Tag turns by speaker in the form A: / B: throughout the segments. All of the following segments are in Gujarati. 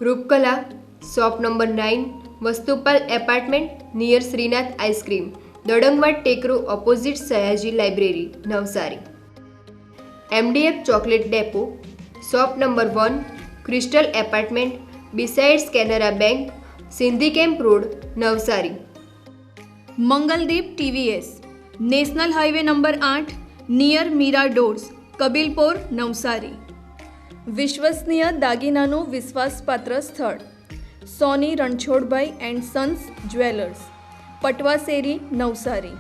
A: Roopkala, shop number 9, Vastupal apartment near Shrinath ice cream, Dadangwad Tekro opposite Sayaji library, Navsari. MDF chocolate depot, shop number 1, crystal apartment besides Canara bank, Sindhi camp road, Navsari.
B: Mangaldeep TVS, national highway number 8 near Meera doors, Kabilpor, Navsari. विश्वसनीय दागीनाનું વિશ્વાસપાત્ર સ્થળ Soni Ranchhodbhai and sons jewellers, Patwa Sheri, Navsari.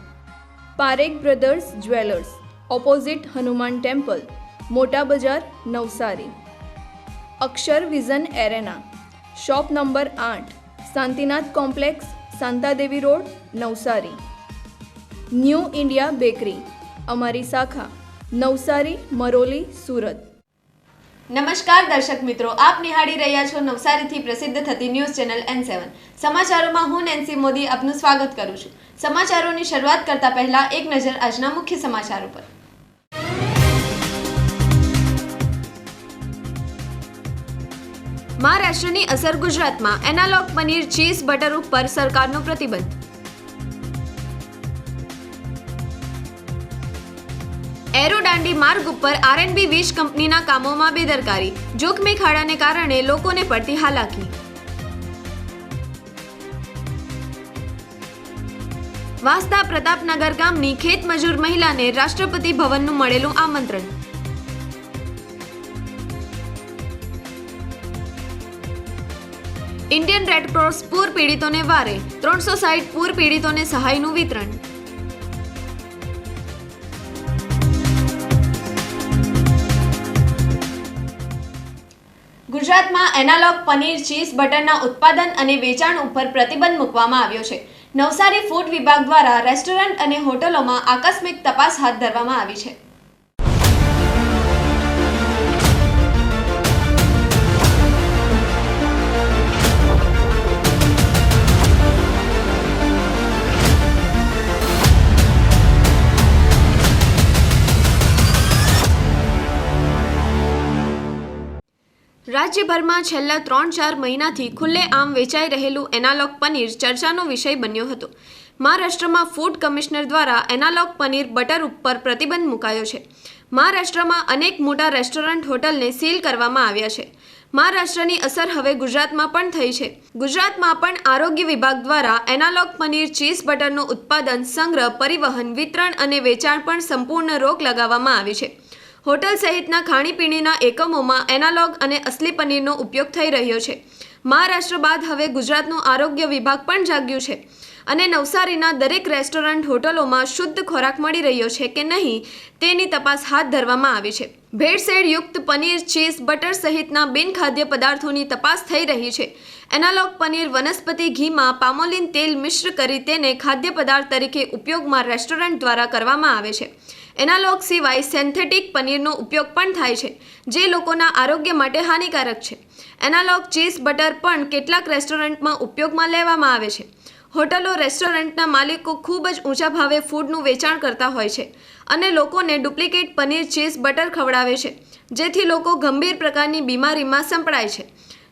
B: Parekh brothers jewellers, opposite Hanuman temple, Mota Bazar, Navsari. Akshar vision arena, shop number 8, Shantinath complex, Shantadevi road, Navsari. New India bakery, અમારી શાખા નવસારી, મરોલી, સુરત।
C: નમસ્કાર દર્શક મિત્રો, આપ નિહાળી રહ્યા છો નવસારીથી પ્રસિદ્ધ થતી ન્યૂઝ ચેનલ N7। સમાચારોમાં હું નેન્સી મોદી આપનું સ્વાગત કરું છું। સમાચારોની શરૂઆત કરતા પહેલા એક નજર આજના મુખ્ય સમાચારો પર। મહારાષ્ટ્રની અસર ગુજરાતમાં, એનાલોગ પનીર ચીઝ બટર ઉપર સરકારનો પ્રતિબંધ। એરો દાંડી માર્ગ ઉપર R&B વીજ કંપનીના કામોમાં બેદરકારી, જોખમી ખાડાને કારણે લોકોને પડતી હાલાકી। વાંસદા પ્રતાપનગર ગામની ખેત મજૂર મહિલાને રાષ્ટ્રપતિ ભવનનું મળેલું આમંત્રણ। ઇન્ડિયન રેડક્રોસ પૂર પીડિતોને વારે, 360 પૂર પીડિતોને સહાયનું વિતરણ। ગુજરાતમાં એનાલોગ પનીર ચીઝ બટરના ઉત્પાદન અને વેચાણ ઉપર પ્રતિબંધ મૂકવામાં આવ્યો છે। નવસારી ફૂડ વિભાગ દ્વારા રેસ્ટોરન્ટ અને હોટલોમાં આકસ્મિક તપાસ હાથ ધરવામાં આવી છે। રાજ્યભરમાં છેલ્લા 3-4 મહિનાથી ખુલ્લેઆમ વેચાઈ રહેલું એનાલોગ પનીર ચર્ચાનો વિષય બન્યો હતો। મહારાષ્ટ્રમાં ફૂડ કમિશનર દ્વારા એનાલોગ પનીર બટર ઉપર પ્રતિબંધ મુકાયો છે। મહારાષ્ટ્રમાં અનેક મોટા રેસ્ટોરન્ટ હોટલને સીલ કરવામાં આવ્યા છે। મહારાષ્ટ્રની અસર હવે ગુજરાતમાં પણ થઈ છે। ગુજરાતમાં પણ આરોગ્ય વિભાગ દ્વારા એનાલોગ પનીર ચીઝ બટરનું ઉત્પાદન, સંગ્રહ, પરિવહન, વિતરણ અને વેચાણ પર સંપૂર્ણ રોક લગાવવામાં આવી છે। હોટલ સહિતના ખાણીપીણીના એકમોમાં એનાલોગ અને અસલી પનીરનો ઉપયોગ થઈ રહ્યો છે। મહારાષ્ટ્ર બાદ હવે ગુજરાતનું આરોગ્ય વિભાગ પણ જાગ્યું છે અને નવસારીના દરેક રેસ્ટોરન્ટ, હોટલોમાં શુદ્ધ ખોરાક મળી રહ્યો છે કે નહીં તેની તપાસ હાથ ધરવામાં આવી છે। ભેળસેળયુક્ત પનીર, ચીઝ, બટર સહિતના બિનખાદ્ય પદાર્થોની તપાસ થઈ રહી છે। એનાલોગ પનીર વનસ્પતિ ઘીમાં પામોલિન તેલ મિશ્ર કરી તેને ખાદ્ય પદાર્થ તરીકે ઉપયોગમાં રેસ્ટોરન્ટ દ્વારા કરવામાં આવે છે। એનાલોગ સિવાય સિન્થેટિક પનીરનો ઉપયોગ પણ થાય છે, જે લોકોના આરોગ્ય માટે હાનિકારક છે। એનાલોગ ચીઝ બટર પણ કેટલાક રેસ્ટોરન્ટમાં ઉપયોગમાં લેવામાં આવે છે। હોટલો, રેસ્ટોરન્ટના માલિકો ખૂબ જ ઊંચા ભાવે ફૂડનું વેચાણ કરતા હોય છે અને લોકોને ડુપ્લિકેટ પનીર, ચીઝ, બટર ખવડાવે છે, જેથી લોકો ગંભીર પ્રકારની બીમારીમાં સંપડાય છે।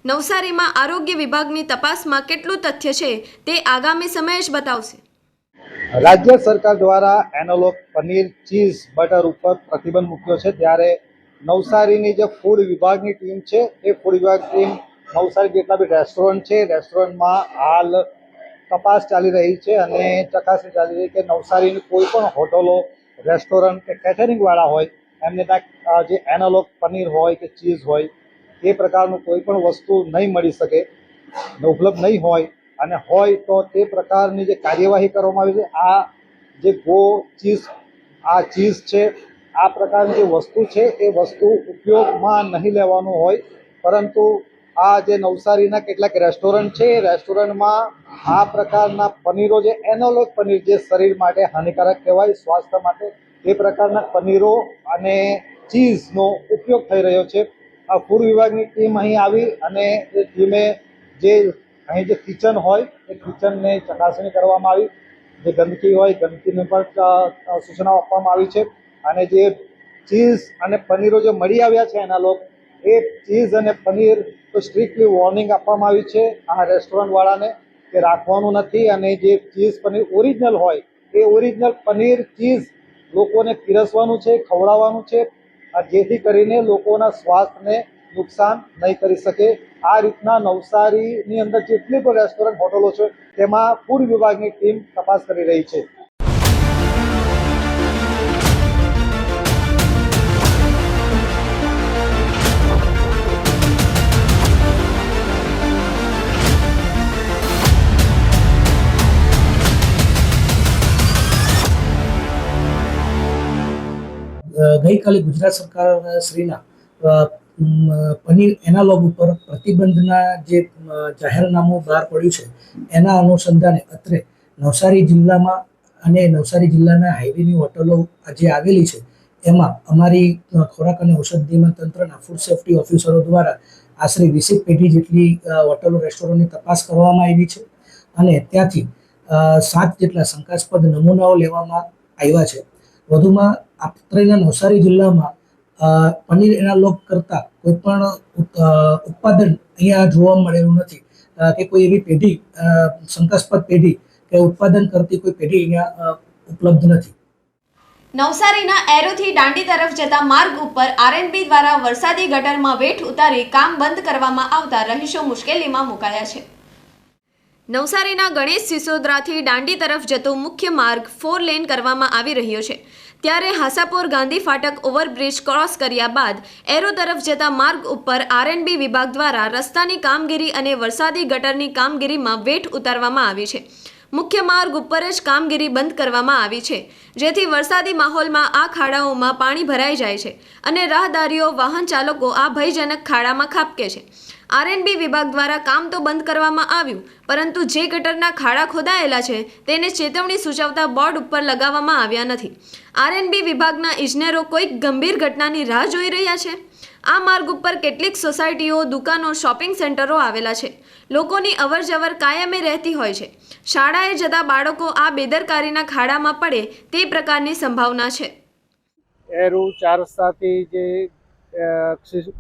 C: નવસારીમાં આરોગ્ય વિભાગની તપાસમાં કેટલું તથ્ય છે તે આગામી સમય જ બતાવશે।
D: રાજ્ય સરકાર દ્વારા એનાલોગ પનીર, ચીઝ, બટર ઉપર પ્રતિબંધ મૂક્યો છે, ત્યારે નવસારીની જે ફૂડ વિભાગની ટીમ છે એ ફૂડ વિભાગ ટીમ નવસારી જેટલા બી રેસ્ટોરન્ટ છે, રેસ્ટોરન્ટમાં હાલ તપાસ ચાલી રહી છે અને ચકાસણી ચાલી રહી કે નવસારીની કોઈ પણ હોટલો, રેસ્ટોરન્ટ કે કેટરિંગવાળા હોય એમને ત્યાં જે એનાલોગ પનીર હોય કે ચીઝ હોય એ પ્રકારનું કોઈ પણ વસ્તુ નહીં મળી શકે, ઉપલબ્ધ નહીં હોય અને હોય તો તે પ્રકારની જે કાર્યવાહી કરવામાં આવી છે। આ જે ચીઝ છે, આ પ્રકારની જે વસ્તુ છે એ વસ્તુ ઉપયોગમાં નહીં લેવાનું હોય, પરંતુ આ જે નવસારીના કેટલાક રેસ્ટોરન્ટ છે એ રેસ્ટોરન્ટમાં આ પ્રકારના પનીરો, જે એનાલોગ પનીર જે શરીર માટે હાનિકારક કહેવાય, સ્વાસ્થ્ય માટે, એ પ્રકારના પનીરો અને ચીઝનો ઉપયોગ થઈ રહ્યો છે। આ ફૂડ વિભાગની ટીમ અહીં આવી અને એ ટીમે જે અહીં જે કિચન હોય એ કિચનને ચકાસણી કરવામાં આવી। જે ગંદકી હોય ગંદકીને પણ સૂચનાઓ આપવામાં આવી છે અને જે ચીઝ અને પનીરો જે મળી આવ્યા છે એનાલોગ, એ ચીઝ અને પનીર તો સ્ટ્રિક્ટલી વોર્નિંગ આપવામાં આવી છે આ રેસ્ટોરન્ટવાળાને કે રાખવાનું નથી, અને જે ચીઝ પનીર ઓરિજિનલ હોય એ ઓરિજિનલ પનીર ચીઝ લોકોને પીરસવાનું છે, ખવડાવવાનું છે, જેથી કરીને લોકોના સ્વાસ્થ્યને નુકસાન નહીં કરી શકે. આ રીતના નવસારીની અંદર જેટલી પણ રેસ્ટોરન્ટ હોટલો છે તેમાં ફૂડ વિભાગની ટીમ તપાસ કરી રહી છે.
E: ગઈકાલે ગુજરાત સરકાર શ્રીના પનીર એનાલોગ ઉપર પ્રતિબંધના જે જાહેરનામું બહાર પડ્યું છે એના અનુસંધાને અત્રે નવસારી જિલ્લામાં અને નવસારી જિલ્લાના હાઈવેની હોટલો જે આવેલી છે એમાં અમારી ખોરાક અને ઔષધિ તંત્રના ફૂડ સેફ્ટી ઓફિસરો દ્વારા આશરે 20 પેઢી જેટલી હોટલો રેસ્ટોરન્ટની તપાસ કરવામાં આવી છે અને ત્યાંથી 7 જેટલા શંકાસ્પદ નમૂનાઓ લેવામાં આવ્યા છે. વધુમાં અત્રેના નવસારી જિલ્લામાં પનીર એનાલોગ કરતાં કોઈ પણ ઉત્પાદન અહીંયા જોવા મળેલું નથી કે કોઈ એવી પેઢી શંકાસ્પદ પેઢી કે ઉત્પાદન કરતી કોઈ પેઢી અહીંયા ઉપલબ્ધ નથી.
C: નવસારીના એરોથી દાંડી તરફ જતા માર્ગ ઉપર આરએનબી દ્વારા વરસાદી ગટરમાં વેઠ ઉતારી કામ બંધ કરવામાં આવતા રહીશો મુશ્કેલીમાં મુકાયા છે. નવસારીના ગણેશ સિસોદરાથી દાંડી તરફ જતો મુખ્ય માર્ગ 4 લેન કરવામાં આવી રહ્યો છે, ત્યારે હાસાપોર ગાંધી ફાટક ઓવરબ્રિજ ક્રોસ કર્યા બાદ એરો તરફ જતા માર્ગ ઉપર આરએનબી વિભાગ દ્વારા રસ્તાની કામગીરી અને વરસાદી ગટરની કામગીરીમાં વેઠ ઉતારવામાં આવી છે. મુખ્ય માર્ગ ઉપર જ કામગીરી બંધ કરવામાં આવી છે, જેથી વરસાદી માહોલમાં આ ખાડાઓમાં પાણી ભરાઈ જાય છે અને રાહદારીઓ વાહન ચાલકો આ ભયજનક ખાડામાં ખાબકે છે. આરએનબી વિભાગ દ્વારા કામ તો બંધ કરવામાં આવ્યું, પરંતુ જે ગટરના ખાડા ખોદાયેલા છે તેને ચેતવણી સૂચવતા બોર્ડ ઉપર લગાવવામાં આવ્યા નથી. આરએનબી વિભાગના ઇજનેરો કોઈક ગંભીર ઘટનાની રાહ જોઈ રહ્યા છે. આ માર્ગ ઉપર કેટલીક સોસાયટીઓ, દુકાનો, શોપિંગ સેન્ટરો આવેલા છે. લોકોની અવરજવર કાયમે રહેતી હોય છે. શાળાએ જતા બાળકો આ બેદરકારીના ખાડામાં પડે તે પ્રકારની સંભાવના છે.
F: એરુ 4 રસ્તાથી જે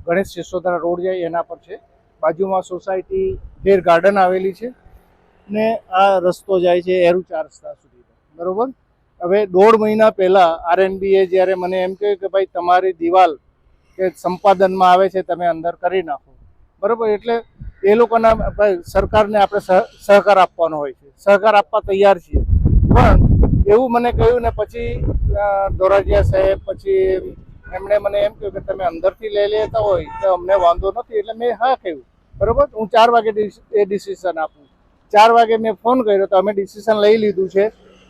F: ગણેશ સિસોદરા રોડ જાય એના પર છે. બાજુમાં સોસાયટી ઢેર ગાર્ડન આવેલી છે ને આ રસ્તો જાય છે એરુ 4 રસ્તા સુધી, બરોબર. હવે 1.5 મહિના પહેલાં આરએનબીએ જ્યારે મને એમ કહ્યું કે ભાઈ તમારી દિવાલ કે સંપાદનમાં આવે છે તમે અંદર કરી નાખો, બરાબર. એટલે એ લોકોના સરકારને આપણે સહકાર આપવાનો હોય છે, સહકાર આપવા તૈયાર છીએ, પણ એવું મને કહ્યું ને પછી દોરાજીયા સાહેબ પછી એમણે મને એમ કહ્યું કે તમે અંદરથી લઈ લેતા હોય તો અમને વાંધો નથી. એટલે મેં હા કહ્યું, બરાબર. હું 4 વાગે એ ડિસિઝન આપું. 4 વાગે મેં ફોન કર્યો તો અમે ડિસિઝન લઈ લીધું છે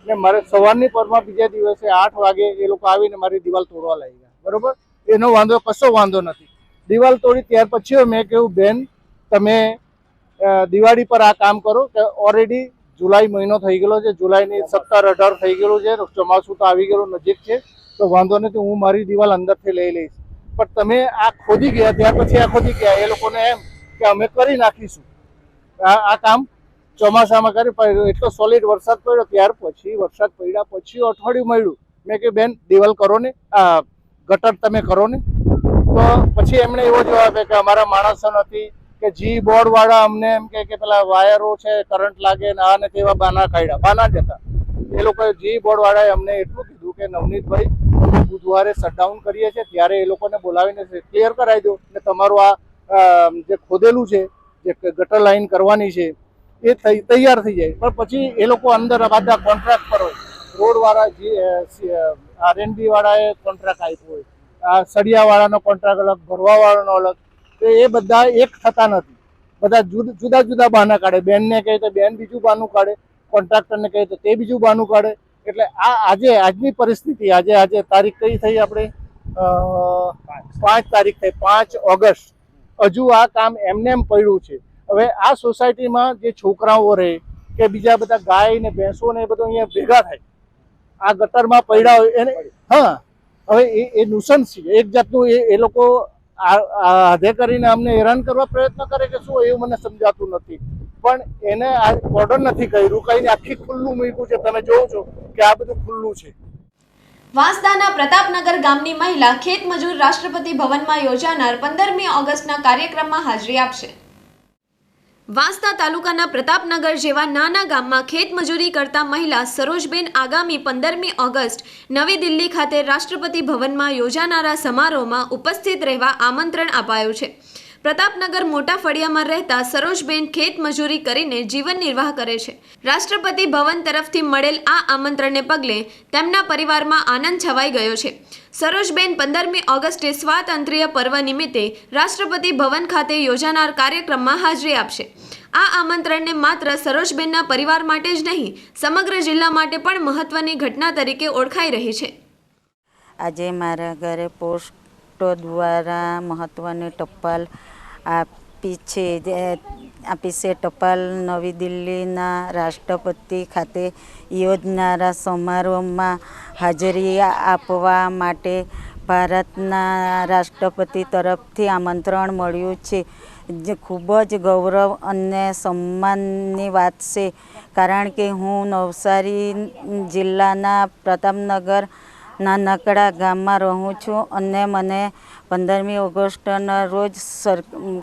F: ને મારે સવારની પરમાં બીજા દિવસે 8 વાગે એ લોકો આવીને મારી દિવાલ તોડવા લાગી ગયા, બરાબર. એનો કશો વાંધો નથી. દિવાલ તોડી ત્યાર પછી મેં કહ્યું બેન તમે દિવાળી પર આ કામ કરો કે ઓલરેડી જુલાઈ મહિનો થઈ ગયેલો છે, જુલાઈની 17-18 થઈ ગયેલું છે, ચોમાસું તો આવી ગયેલું નજીક છે, તો વાંધો નથી, હું મારી દિવાલ અંદરથી લઈ લઈશ. પણ તમે આ ખોદી ગયા ત્યાર પછી આ ખોદી ગયા એ લોકોને એમ કે અમે કરી નાખીશું આ કામ ચોમાસામાં કરી. એટલો સોલિડ વરસાદ પડ્યો ત્યાર પછી વરસાદ પડ્યા પછી અઠવાડિયું મળ્યું. મેં કહ્યું બેન દિવાલ કરો ને, આ ગટર તમે કરો ને. તો પછી એમણે એવો જવાબ આપ્યો કે અમારા માણસો નથી, કે જી બોર્ડ વાળા અમને એમ કે પેલા વાયરો છે કરંટ લાગે ને આ ને તેવા બાના કાઢ્યા. બાના જ હતા એ લોકોએ. જી બોર્ડ વાળાએ અમને એટલું કીધું કે નવનીતભાઈ અમે બુધવારે શટડાઉન કરીએ છીએ ત્યારે એ લોકોને બોલાવીને ક્લિયર કરાવી દો ને તમારું આ જે ખોદેલું છે જે ગટર લાઈન કરવાની છે એ તૈયાર થઈ જાય. પણ પછી એ લોકો અંદર બધા કોન્ટ્રાક્ટ પર હોય, રોડવાળા આરએનબી વાળાએ કોન્ટ્રાક્ટ આપ્યો હોય, આ સળિયાવાળાનો કોન્ટ્રાક્ટ અલગ, ભરવાવાળાનો અલગ, તો એ બધા એક થતા નથી. બધા જુદા જુદા બહાના કાઢે. બેનને કહે તો બેન બીજું બહાનું કાઢે, કોન્ટ્રાક્ટરને કહે તો તે બીજું બહાનું કાઢે. એટલે આજની પરિસ્થિતિ આજે તારીખ કઈ થઈ આપણે 5 તારીખ થઈ, 5 ઓગસ્ટ. હજુ આ કામ એમને એમ પડ્યું છે. હવે આ સોસાયટીમાં જે છોકરાઓ રહે કે બીજા બધા ગાય ને ભેંસો ને એ બધું અહીંયા ભેગા થાય આ ગટરમાં પડ્યા હોય એને, હા હવે એ નુસન્સ છે એક જાતનું. એ લોકો આધે કરીને અમને હેરાન કરવા પ્રયત્ન કરે કે શું એવું મને સમજાતું નથી. પણ એને આ કોર્ડન નથી કર્યું, કઈને આખી ખુલ્લું મૂક્યું છે. તમે જોવો છો કે આ બધું ખુલ્લું છે.
C: વાંસદાના પ્રતાપનગર ગામની મહિલા ખેતમજૂર રાષ્ટ્રપતિ ભવનમાં યોજાનાર 15મી ઓગસ્ટના કાર્યક્રમમાં હાજરી આપશે. વાંસદા તાલુકાના પ્રતાપનગર જેવા નાના ગામમાં ખેતમજૂરી કરતા મહિલા સરોજબેન આગામી 15મી ઓગસ્ટ નવી દિલ્હી ખાતે રાષ્ટ્રપતિ ભવનમાં યોજાનારા સમારોહમાં ઉપસ્થિત રહેવા આમંત્રણ અપાયું છે. પ્રતાપનગર મોટા ફળિયામાં રહેતા સરોજબેન ખેતમજૂરી કરીને જીવન નિર્વાહ કરે છે. રાષ્ટ્રપતિ ભવન તરફથી મળેલ આ આમંત્રણને પગલે તેમના પરિવારમાં આનંદ છવાઈ ગયો છે. સરોજબેન 15મી ઓગસ્ટે સ્વાતંત્ર્ય પર્વ નિમિત્તે રાષ્ટ્રપતિ ભવન ખાતે યોજાનાર કાર્યક્રમમાં હાજરી આપશે. આ આમંત્રણને માત્ર સરોજબેનના પરિવાર માટે જ નહીં, સમગ્ર જિલ્લા માટે પણ મહત્વની ઘટના તરીકે ઓળખાઈ રહી છે.
G: આજે મારા ઘરે પોસ્ટો દ્વારા મહત્ત્વની ટપાલ આપી છે. ટપાલ નવી દિલ્હીના રાષ્ટ્રપતિ ખાતે યોજનારા સમારોહમાં હાજરી આપવા માટે ભારતના રાષ્ટ્રપતિ તરફથી આમંત્રણ મળ્યું છે. જે ખૂબ જ ગૌરવ અને સન્માનની વાત છે, કારણ કે હું નવસારી જિલ્લાના પ્રતાપનગર નાનકડા ગામમાં રહું છું અને મને 15મી ઓગસ્ટના રોજ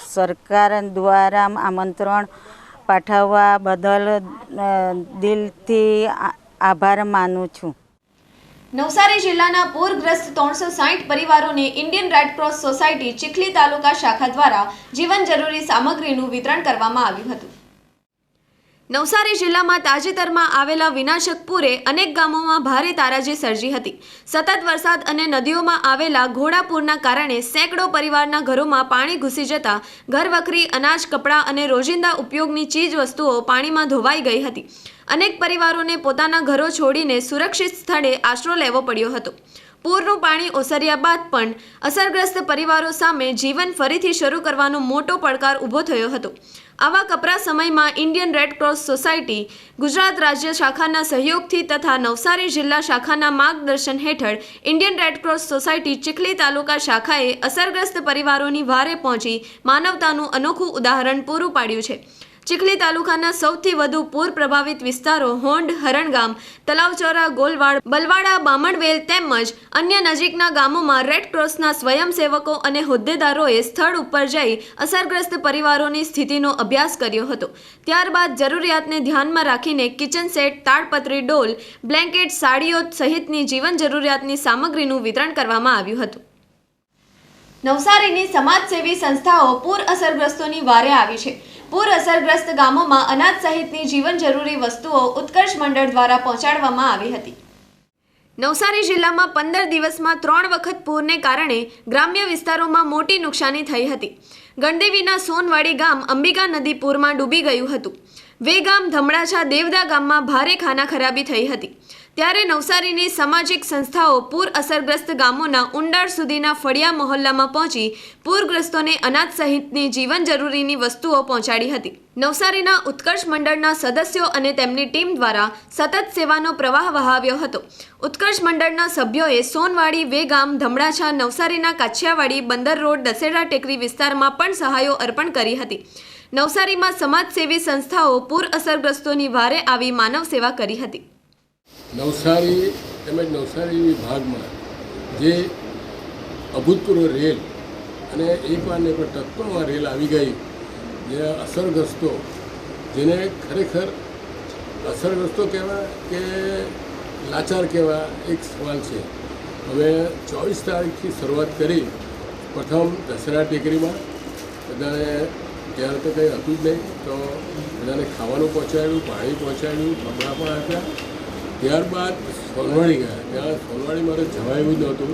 G: સરકાર દ્વારા આમંત્રણ પાઠવવા બદલ દિલથી આભાર માનું છું.
C: નવસારી જિલ્લાના પૂરગ્રસ્ત 360 પરિવારોને Indian Red Cross Society Chikhli taluka શાખા દ્વારા જીવન જરૂરી સામગ્રીનું વિતરણ કરવામાં આવ્યું હતું. નવસારી જિલ્લામાં તાજેતરમાં આવેલા વિનાશક પૂરે અનેક ગામોમાં ભારે તારાજી સર્જી હતી. સતત વરસાદ અને નદીઓમાં આવેલા ઘોડાપૂરના કારણે સેંકડો પરિવારના ઘરોમાં પાણી ઘૂસી જતા ઘરવખરી, અનાજ, કપડાં અને રોજિંદા ઉપયોગની ચીજ વસ્તુઓ પાણીમાં ધોવાઈ ગઈ હતી. અનેક પરિવારોને પોતાના ઘરો છોડીને સુરક્ષિત સ્થળે આશરો લેવો પડ્યો હતો. પૂરનું પાણી ઓસર્યા બાદ પણ અસરગ્રસ્ત પરિવારો સામે જીવન ફરીથી શરૂ કરવાનો મોટો પડકાર ઊભો થયો હતો. આવા કપરા સમયમાં Indian Red Cross Society Gujarat રાજ્ય શાખાના સહયોગથી તથા નવસારી જિલ્લા શાખાના માર્ગદર્શન હેઠળ Indian Red Cross Society Chikhli taluka શાખાએ અસરગ્રસ્ત પરિવારોની વારે પહોંચી માનવતાનું અનોખું ઉદાહરણ પૂરું પાડ્યું છે. ચીખલી તાલુકાના સૌથી વધુ પૂર પ્રભાવિત વિસ્તારો હોંડ, હરણગામ, તલાવચોરા, ગોલવાડ, બલવાડા, બામણવેલ તેમજ અન્ય નજીકના ગામોમાં રેડ ક્રોસના સ્વયંસેવકો અને હોદ્દેદારોએ સ્થળ ઉપર જઈ અસરગ્રસ્ત પરિવારોની સ્થિતિનો અભ્યાસ કર્યો હતો. ત્યારબાદ જરૂરિયાતને ધ્યાનમાં રાખીને કિચન સેટ, તાડપત્રી, ડોલ, બ્લેન્કેટ, સાડીઓ સહિતની જીવન જરૂરિયાતની સામગ્રીનું વિતરણ કરવામાં આવ્યું હતું. નવસારીની સમાજસેવી સંસ્થાઓ પૂર અસરગ્રસ્તોની વારે આવી છે. પૂર અસરગ્રસ્ત ગામોમાં અનાજ સહિતની જીવન જરૂરી વસ્તુઓ ઉત્કર્ષ મંડળ દ્વારા પહોંચાડવામાં આવી હતી. નવસારી જિલ્લામાં 15 દિવસમાં 3 વખત પૂરને કારણે ગ્રામ્ય વિસ્તારોમાં મોટી નુકસાની થઈ હતી. ગણદેવીના સોનવાડી ગામ અંબિકા નદી પૂરમાં ડૂબી ગયું હતું. વેગામ, ધમડાછા, દેવદા ગામમાં ભારે ખાનાખરાબી થઈ હતી. ત્યારે નવસારીની સામાજિક સંસ્થાઓ પૂર અસરગ્રસ્ત ગામોના ઉંડાળ સુધીના ફળિયા મહોલ્લામાં પહોંચી પૂરગ્રસ્તોને અનાજ સહિતની જીવન જરૂરીની વસ્તુઓ પહોંચાડી હતી. નવસારીના ઉત્કર્ષ મંડળના સદસ્યો અને તેમની ટીમ દ્વારા સતત સેવાનો પ્રવાહ વહાવ્યો હતો. ઉત્કર્ષ મંડળના સભ્યોએ સોનવાડી, વેગામ, ધમડાછા, નવસારીના કાછિયાવાડી, બંદર રોડ, દસેડા ટેકરી વિસ્તારમાં પણ સહાયો અર્પણ કરી હતી. નવસારીમાં સમાજસેવી સંસ્થાઓ પૂર અસરગ્રસ્તોની વારે આવી માનવ સેવા કરી હતી.
H: નવસારી તેમજ નવસારી વિભાગમાં જે અભૂતપૂર્વ રેલ અને એકવાર ને પણ તત્વમાં રેલ આવી ગઈ, જે અસરગ્રસ્તો, જેને ખરેખર અસરગ્રસ્તો કહેવા કે લાચાર કહેવા એક સવાલ છે. હવે 24 તારીખથી શરૂઆત કરી. પ્રથમ દસરા ટેકરીમાં બધાને ત્યારે તો કંઈ હતું જ નહીં, તો બધાને ખાવાનું પહોંચાડ્યું, પાણી પહોંચાડ્યું, કપડાં પણ આપ્યા. ત્યારબાદ સોનવાડી ગયા. ત્યાં સોનવાડી મારે જવાયું જ નહોતું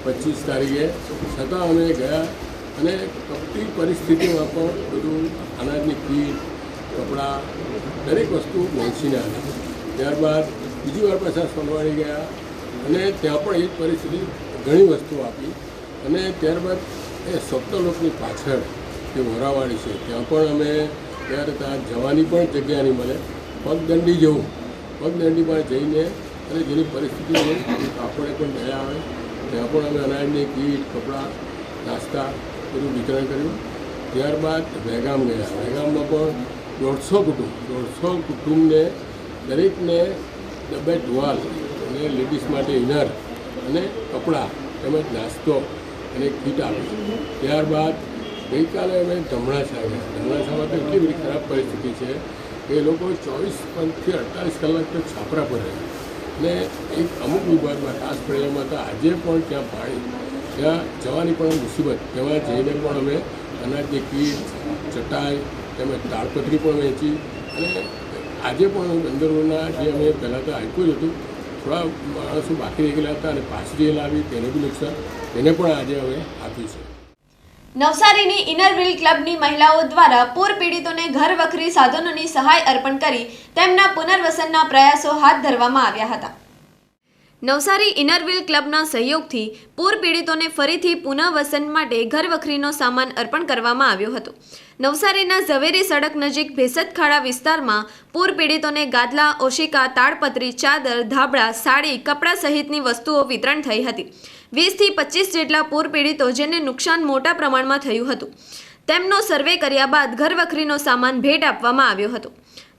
H: 25 તારીખે, છતાં અમે ગયા અને કપટી પરિસ્થિતિમાં પણ બધું અનાજની કીટ, કપડાં, દરેક વસ્તુ વહેંચીને આવી. ત્યારબાદ બીજી વાર પાછા સોનવાડી ગયા અને ત્યાં પણ એ જ પરિસ્થિતિ, ઘણી વસ્તુ આપી. અને ત્યારબાદ એ સપ્તલોકની પાછળ જે વરાવાડી છે ત્યાં પણ અમે ત્યારે ત્યાં જવાની પણ જગ્યા નહીં મળે, પગદંડી જવું, પગદંડીમાં જઈને અને જેની પરિસ્થિતિ હોય આપણે પણ ગયા આવે ત્યાં પણ અમે અનાજની કીટ, કપડાં, નાસ્તા બધું વિતરણ કર્યું. ત્યારબાદ વેગામ ગયા. વેગામમાં પણ 150 કુટુંબને દરેકને ડબ્બે ટુવાલ અને લેડીઝ માટે ઇનર અને કપડાં તેમજ નાસ્તો અને કીટ આપી. ત્યારબાદ ગઈકાલે અમે ધમણાસા ગયા. ધમણાસામાં તો એટલી બધી ખરાબ પરિસ્થિતિ છે કે એ લોકો 24 થી 48 કલાક તો છાપરા પર રહ્યા. ને એક અમુક વિભાગમાં ખાસ પડેલામાં તો આજે પણ ત્યાં પાણી, ત્યાં જવાની પણ મુસીબત. તેમાં જઈને પણ અમે અનાજની કીટ, ચટાઈ તેમજ તાળપત્રી પણ વહેંચી. અને આજે પણ બંદરોના જે અમે પહેલાં તો આપ્યું જ હતું, થોડા માણસો બાકી રહી ગયેલા હતા અને પાછી જે લાવી તેને બી નુકસાન, તેને પણ આજે અમે આપ્યું છે.
C: નવસારીની ઇનરવ્હીલ ક્લબની મહિલાઓ દ્વારા પૂર પીડિતોને ઘર વખરી સાધનોની સહાય અર્પણ કરી તેમના પુનર્વસનના પ્રયાસો હાથ ધરવામાં આવ્યા હતા. નવસારી ઇનરવ્હીલ ક્લબના સહયોગથી પૂર પીડિતોને ફરીથી પુનઃવસન માટે ઘર વખરીનો સામાન અર્પણ કરવામાં આવ્યો હતો. નવસારીના ઝવેરી સડક નજીક ભેસતખાડા વિસ્તારમાં પૂર પીડિતોને ગાદલા, ઓશિકા, તાડપત્રી, ચાદર, ધાબળા, સાડી, કપડાં સહિતની વસ્તુઓ વિતરણ થઈ હતી. 20 થી 25 જેટલા પૂર પીડિતો જેને નુકસાન મોટા પ્રમાણમાં થયું હતું, તેમનો સર્વે કર્યા બાદ ઘર વખરીનો સામાન ભેટ આપવામાં આવ્યો હતો.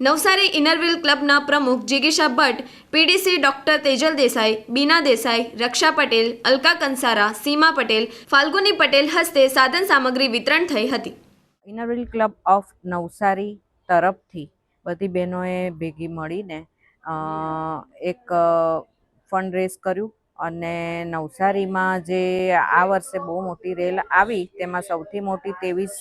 C: નવસારી ઇનરવ્હીલ ક્લબના પ્રમુખ જિગીશા ભટ્ટ, પીડીસી ડોક્ટર તેજલ દેસાઈ, બીના દેસાઈ, રક્ષા પટેલ, અલકા કંસારા, સીમા પટેલ, ફાલ્ગુની પટેલ હસ્તે સાધન સામગ્રી વિતરણ થઈ હતી.
I: ઇનરવ્હીલ ક્લબ ઓફ નવસારી તરફથી બધી બહેનોએ ભેગી મળીને એક ફંડ રેઝ કર્યું અને નવસારીમાં જે આ વર્ષે બહુ મોટી રેલ આવી તેમાં સૌથી મોટી 23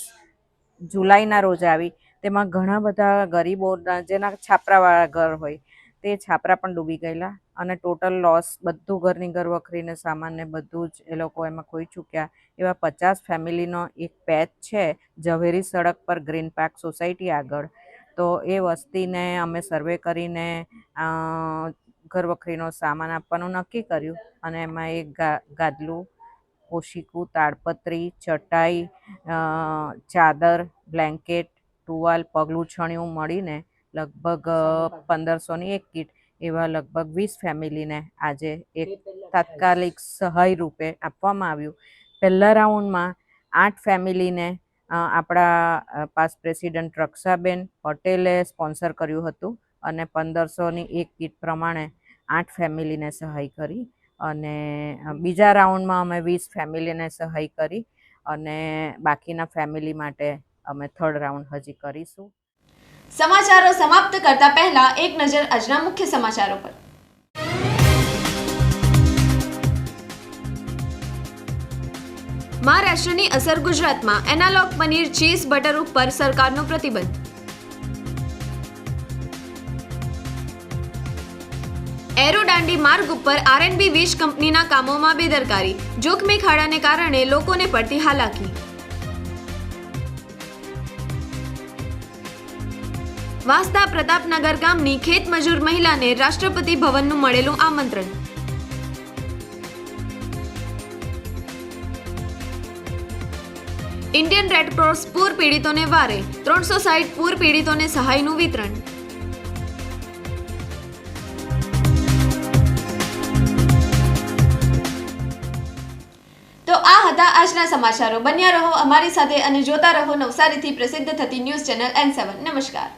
I: જુલાઈના રોજ આવી. તેમાં ઘણા બધા ગરીબોના જેના છાપરાવાળા ઘર હોય તે છાપરા પણ ડૂબી ગયેલા અને ટોટલ લોસ બધું ઘરની ઘર વખરીને સામાનને બધું જ એ લોકો એમાં ખોઈ ચૂક્યા. એવા 50 ફેમિલીનો એક પેચ છે ઝવેરી સડક પર ગ્રીન પાર્ક સોસાયટી આગળ. તો એ વસ્તીને અમે સર્વે કરીને ઘર વખરીનો સામાન આપવાનું નક્કી કર્યું અને એમાં એક ગાદલું, ઓશિકું, તાડપત્રી, ચટાઈ, ચાદર, બ્લેન્કેટ, ટુવાલ, પગલું છણિયું મળીને લગભગ 1500ની એક કીટ, એવા લગભગ 20 ફેમિલીને આજે એક તાત્કાલિક સહાય રૂપે આપવામાં આવ્યું. પહેલા રાઉન્ડમાં 8 ફેમિલીને આપણા પાસ્ટ પ્રેસિડેન્ટ રક્ષાબેન પટેલે સ્પોન્સર કર્યું હતું અને 1500ની એક કીટ પ્રમાણે 8 ફેમિલીને સહાય કરી. અને બીજા રાઉન્ડમાં અમે 20 ફેમિલીને સહાય કરી અને બાકીના ફેમિલી માટે અમે થર્ડ રાઉન્ડ હજી કરીશું.
C: સમાચારો સમાપ્ત કરતા પહેલા એક નજર આજના મુખ્ય સમાચારો પર. મહારાષ્ટ્રની અસર ગુજરાતમાં એનાલોગ પનીર ચીઝ બટર ઉપર સરકારનો પ્રતિબંધ. એરો દાંડી માર્ગ ઉપર આરએનબી વીજ કંપનીના કામોમાં બેદરકારી, જોખમી ખાડાને કારણે લોકોને પડતી હાલાકી. વાંસદા પ્રતાપનગર ગામની ખેત મજૂર મહિલાને રાષ્ટ્રપતિ ભવનનું મળેલું આમંત્રણ. ઇન્ડિયન રેડક્રોસ પૂર પીડિતોને વારે, 360 પૂર પીડિતોને સહાયનું વિતરણ. તો આ હતા આજના સમાચારો. બન્યા રહો અમારી સાથે અને જોતા રહો નવસારીથી પ્રસિદ્ધ થતી ન્યૂઝ ચેનલ N7. નમસ્કાર.